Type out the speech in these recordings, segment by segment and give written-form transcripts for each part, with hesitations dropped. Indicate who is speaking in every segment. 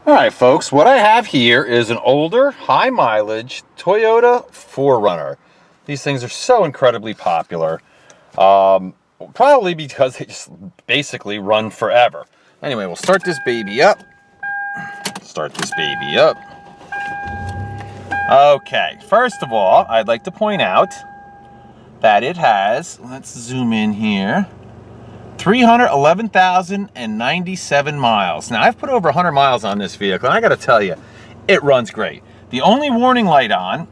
Speaker 1: Alright folks, what I have here is an older, high mileage Toyota 4Runner. These things are so incredibly popular, probably because they just basically run forever. Anyway, we'll start this baby up. Okay, first of all, I'd like to point out that it has, let's zoom in here, 311,097 miles. Now, I've put over 100 miles on this vehicle, and I gotta tell you, it runs great. The only warning light on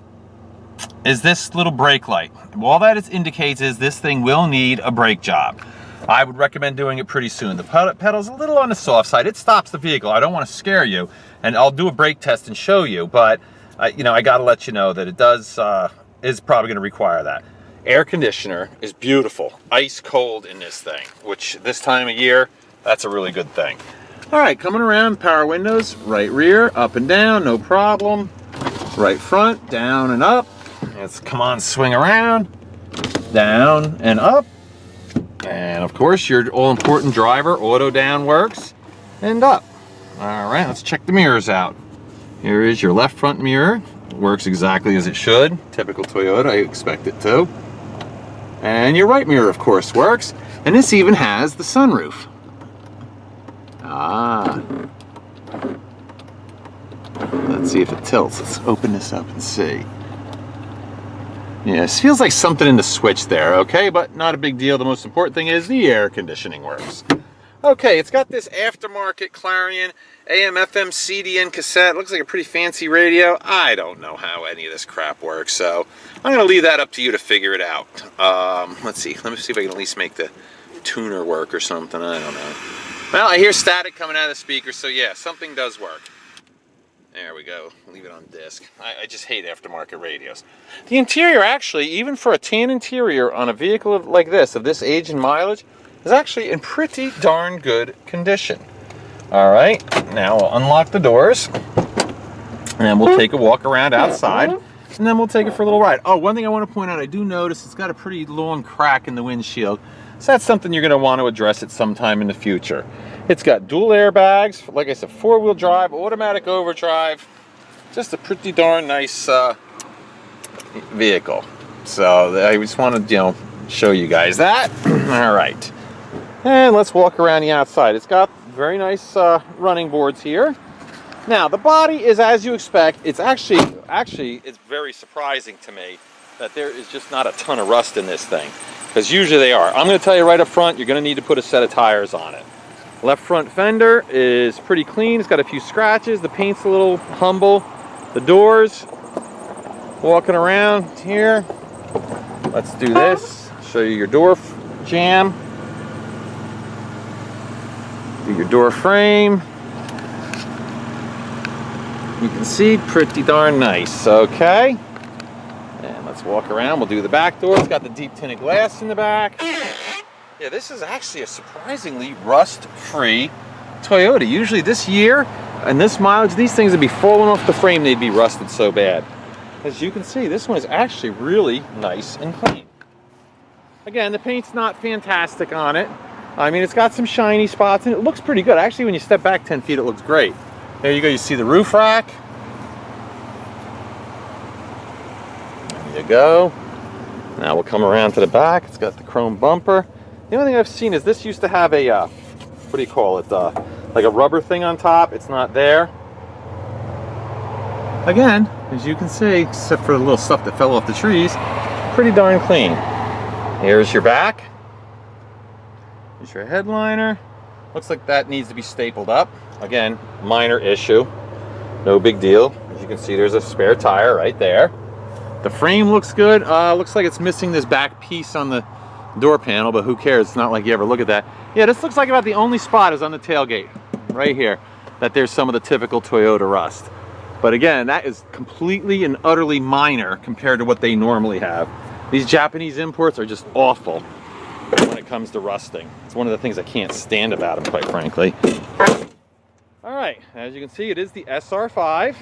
Speaker 1: is this little brake light. All that it indicates is this thing will need a brake job. I would recommend doing it pretty soon. The pedal's a little on the soft side. It stops the vehicle. I don't want to scare you, and I'll do a brake test and show you, but you know, I gotta let you know that it does is probably gonna require that. Air conditioner is beautiful, ice cold in this thing, which this time of year, that's a really good thing. All right, coming around, power windows, right rear, up and down, no problem. Right front, down and up. Let's come on, swing around, down and up. And of course, your all-important driver, auto down works, and up. All right, let's check the mirrors out. Here is your left front mirror. Works exactly as it should. Typical Toyota, I expect it to. And your right mirror, of course, works. And this even has the sunroof. Let's see if it tilts. Let's open this up and see. Yeah, this feels like something in the switch there, okay? But not a big deal. The most important thing is the air conditioning works. Okay, it's got this aftermarket Clarion AM, FM, CDN cassette. Looks like a pretty fancy radio. I don't know how any of this crap works, so I'm going to leave that up to you to figure it out. Let's see. Let me see if I can at least make the tuner work or something. I don't know. Well, I hear static coming out of the speaker, so yeah, something does work. There we go. Leave it on disc. I just hate aftermarket radios. The interior, actually, even for a tan interior on a vehicle like this, of this age and mileage, is actually in pretty darn good condition. All right, now we'll unlock the doors, and we'll take a walk around outside, and then we'll take it for a little ride. Oh, one thing I want to point out, I do notice it's got a pretty long crack in the windshield, so that's something you're going to want to address at some time in the future. It's got dual airbags, like I said, four-wheel drive, automatic overdrive, just a pretty darn nice vehicle. So I just want to, show you guys that. All right. And let's walk around the outside. It's got very nice running boards here. Now, the body is as you expect. It's actually, it's very surprising to me that there is just not a ton of rust in this thing, because usually they are. I'm going to tell you right up front, you're going to need to put a set of tires on it. Left front fender is pretty clean. It's got a few scratches. The paint's a little humble. The doors, walking around here. Let's do this. Show you your door jamb. Do your door frame. You can see, pretty darn nice. Okay. And let's walk around. We'll do the back door. It's got the deep tinted glass in the back. Yeah, this is actually a surprisingly rust-free Toyota. Usually this year and this mileage, these things would be falling off the frame. They'd be rusted so bad. As you can see, this one is actually really nice and clean. Again, the paint's not fantastic on it. I mean, it's got some shiny spots, and it looks pretty good. Actually, when you step back 10 feet, it looks great. There you go. You see the roof rack. There you go. Now we'll come around to the back. It's got the chrome bumper. The only thing I've seen is this used to have a, what do you call it, like a rubber thing on top. It's not there. Again, as you can see, except for the little stuff that fell off the trees, pretty darn clean. Here's your back. Here's your headliner. Looks like that needs to be stapled up. Again, minor issue. No big deal. As you can see, there's a spare tire right there. The frame looks good. Looks like it's missing this back piece on the door panel, but who cares? It's not like you ever look at that. Yeah, this looks like about the only spot is on the tailgate, right here, that there's some of the typical Toyota rust. But again, that is completely and utterly minor compared to what they normally have. These Japanese imports are just awful when it comes to rusting. It's one of the things I can't stand about them, quite frankly. All right, as you can see, it is the SR5.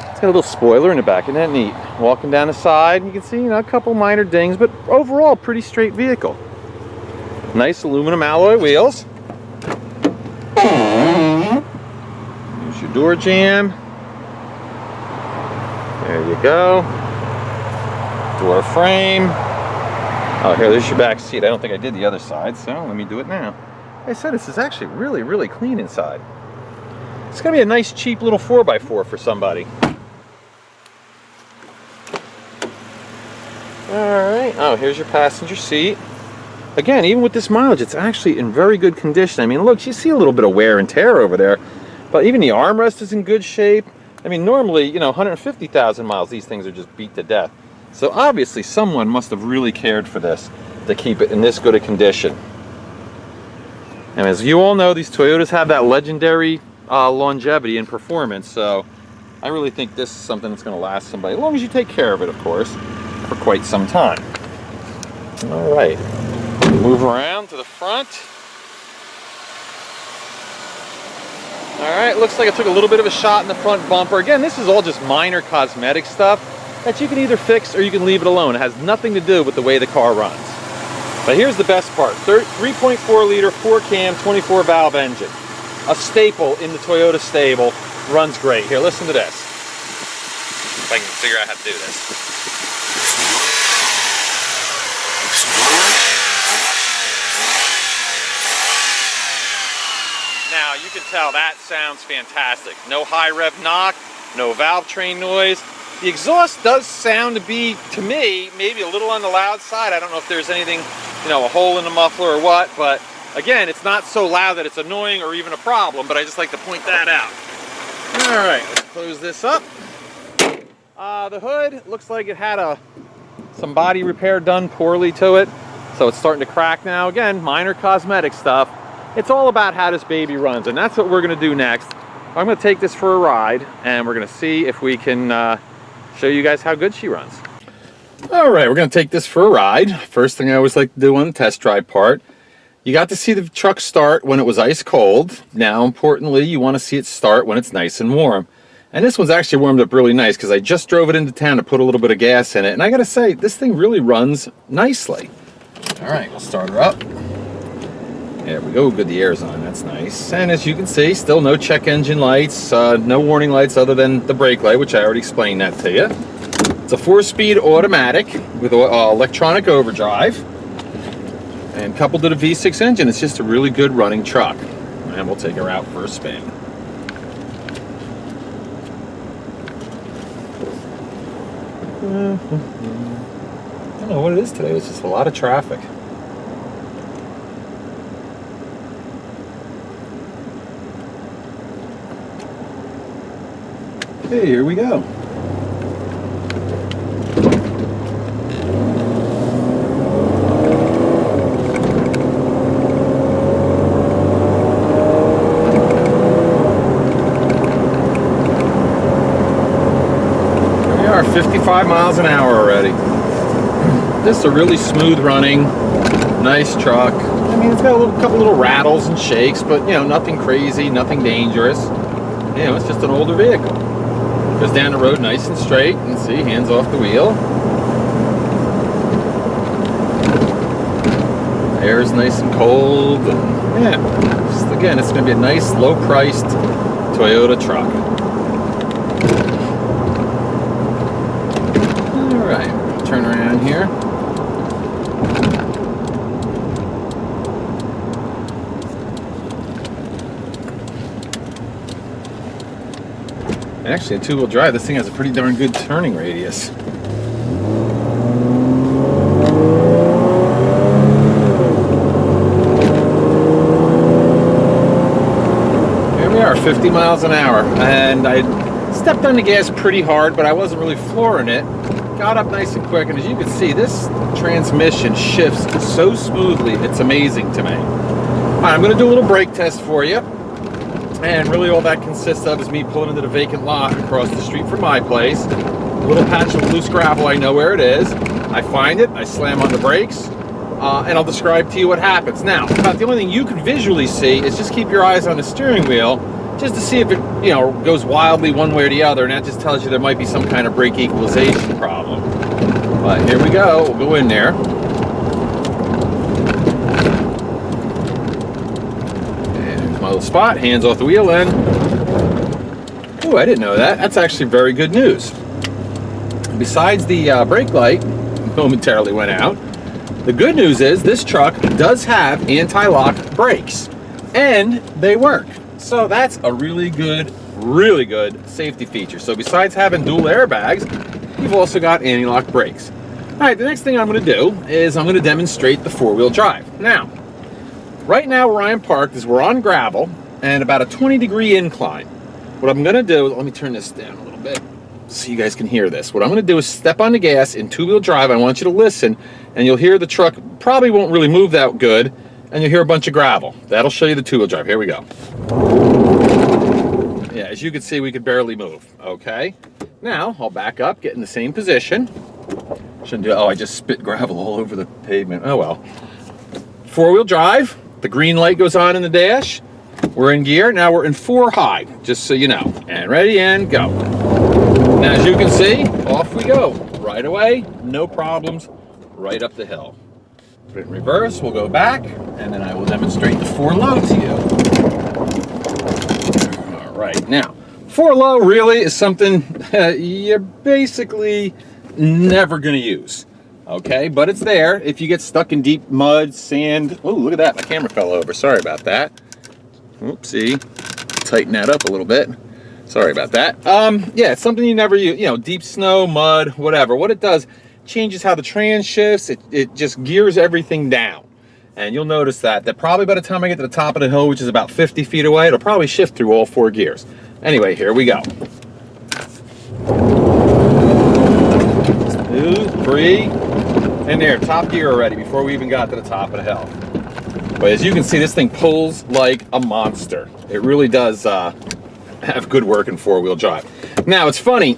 Speaker 1: It's got a little spoiler in the back, isn't that neat? Walking down the side, you can see, a couple minor dings, but overall, pretty straight vehicle. Nice aluminum alloy wheels. your door jamb. There you go. Door frame. Oh, here, there's your back seat. I don't think I did the other side, so let me do it now. Like I said, this is actually really, really clean inside. It's gonna be a nice, cheap little 4x4 for somebody. All right, oh, here's your passenger seat. Again, even with this mileage, it's actually in very good condition. I mean, look, you see a little bit of wear and tear over there, but even the armrest is in good shape. I mean, normally, you know, 150,000 miles, these things are just beat to death. So obviously someone must have really cared for this to keep it in this good a condition. And as you all know, these Toyotas have that legendary longevity and performance, so I really think this is something that's going to last somebody, as long as you take care of it, of course, for quite some time. All right, move around to the front. All right, looks like I took a little bit of a shot in the front bumper. Again, this is all just minor cosmetic stuff that you can either fix or you can leave it alone. It has nothing to do with the way the car runs. But here's the best part. 3.4 liter, 4 cam, 24 valve engine. A staple in the Toyota stable. Runs great. Here, listen to this. If I can figure out how to do this. Now, you can tell that sounds fantastic. No high rev knock, no valve train noise. The exhaust does sound to be, to me, maybe a little on the loud side. I don't know if there's anything, you know, a hole in the muffler or what, but again, it's not so loud that it's annoying or even a problem, but I just like to point that out. All right, let's close this up. The hood looks like it had some body repair done poorly to it, so it's starting to crack now. Again, minor cosmetic stuff. It's all about how this baby runs, and that's what we're gonna do next. I'm gonna take this for a ride, and we're gonna see if we can show you guys how good she runs. All right, we're gonna take this for a ride. First thing I always like to do on the test drive part, you got to see the truck start when it was ice cold. Now, importantly, you wanna see it start when it's nice and warm. And this one's actually warmed up really nice because I just drove it into town to put a little bit of gas in it. And I gotta say, this thing really runs nicely. All right, we'll start her up. There we go, good, the air's on, that's nice. And as you can see, still no check engine lights, no warning lights other than the brake light, which I already explained that to you. It's a 4-speed automatic with electronic overdrive and coupled to the V6 engine. It's just a really good running truck. And we'll take her out for a spin. I don't know what it is today, it's just a lot of traffic. Okay, here we go. Here we are, 55 miles an hour already. This is a really smooth running, nice truck. I mean, it's got a couple little rattles and shakes, but you know, nothing crazy, nothing dangerous. You know, it's just an older vehicle. Goes down the road nice and straight, and see, hands off the wheel. Air is nice and cold, and yeah, just, again, it's going to be a nice, low-priced Toyota truck. All right, turn around here. Actually, a two-wheel drive, this thing has a pretty darn good turning radius. Here we are, 50 miles an hour, and I stepped on the gas pretty hard, but I wasn't really flooring it. Got up nice and quick, and as you can see, this transmission shifts so smoothly, it's amazing to me. All right, I'm going to do a little brake test for you. And really all that consists of is me pulling into the vacant lot across the street from my place. A little patch of loose gravel, I know where it is. I find it, I slam on the brakes, and I'll describe to you what happens. Now, the only thing you can visually see is just keep your eyes on the steering wheel, just to see if it, you know, goes wildly one way or the other, and that just tells you there might be some kind of brake equalization problem. But here we go, we'll go in there. My little spot, hands off the wheel, and Oh, I didn't know that. That's actually very good news. Besides the brake light momentarily went out, the good news is this truck does have anti-lock brakes, and they work. So that's a really good safety feature. So besides having dual airbags, you've also got anti-lock brakes. All right, the next thing I'm going to do is I'm going to demonstrate the four-wheel drive. Now, right now where I am parked is we're on gravel and about a 20-degree incline. What I'm going to do, let me turn this down a little bit so you guys can hear this. What I'm going to do is step on the gas in two-wheel drive. I want you to listen, and you'll hear the truck probably won't really move that good, and you'll hear a bunch of gravel. That'll show you the two-wheel drive. Here we go. Yeah, as you can see, we could barely move. Okay. Now, I'll back up, get in the same position. Shouldn't do, oh, I just spit gravel all over the pavement. Oh, well. Four-wheel drive. The green light goes on in the dash. We're in gear. Now we're in 4 high, just so you know. And ready, and go. Now, as you can see, off we go. Right away, no problems, right up the hill. Put it in reverse, we'll go back, and then I will demonstrate the 4 low to you. All right, now, 4 low really is something you're basically never gonna use, okay? But it's there if you get stuck in deep mud, sand. Oh, look at that, my camera fell over, sorry about that. Oopsie, tighten that up a little bit. Sorry about that. Yeah, it's something you never use, you know, deep snow, mud, whatever. What it does, changes how the trans shifts. It just gears everything down. And you'll notice that probably by the time I get to the top of the hill, which is about 50 feet away, it'll probably shift through all 4 gears. Anyway, here we go. 2, 3, and there, top gear already before we even got to the top of the hill. But as you can see, this thing pulls like a monster. It really does have good work in 4-wheel drive. Now, it's funny,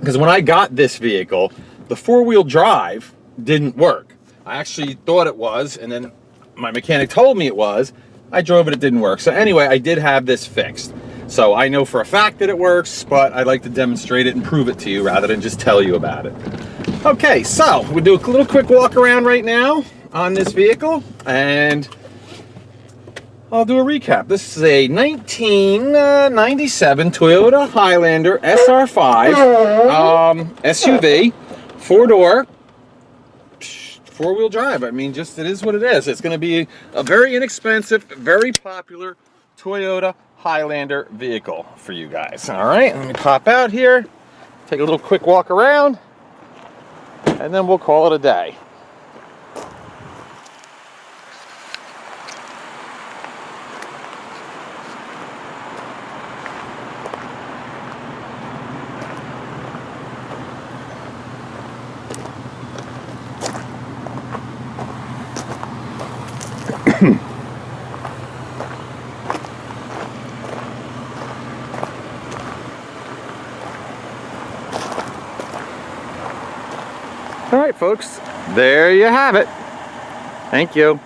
Speaker 1: because when I got this vehicle, the 4-wheel drive didn't work. I actually thought it was, and then my mechanic told me it was. I drove it, it didn't work. So anyway, I did have this fixed. So I know for a fact that it works, but I'd like to demonstrate it and prove it to you rather than just tell you about it. Okay, so we'll do a little quick walk around right now on this vehicle, and I'll do a recap. This is a 1997 Toyota Highlander SR5 SUV, 4-door, 4-wheel drive. I mean, just it is what it is. It's going to be a very inexpensive, very popular Toyota Highlander vehicle for you guys. All right, let me pop out here, take a little quick walk around, and then we'll call it a day. All right, folks, there you have it. Thank you.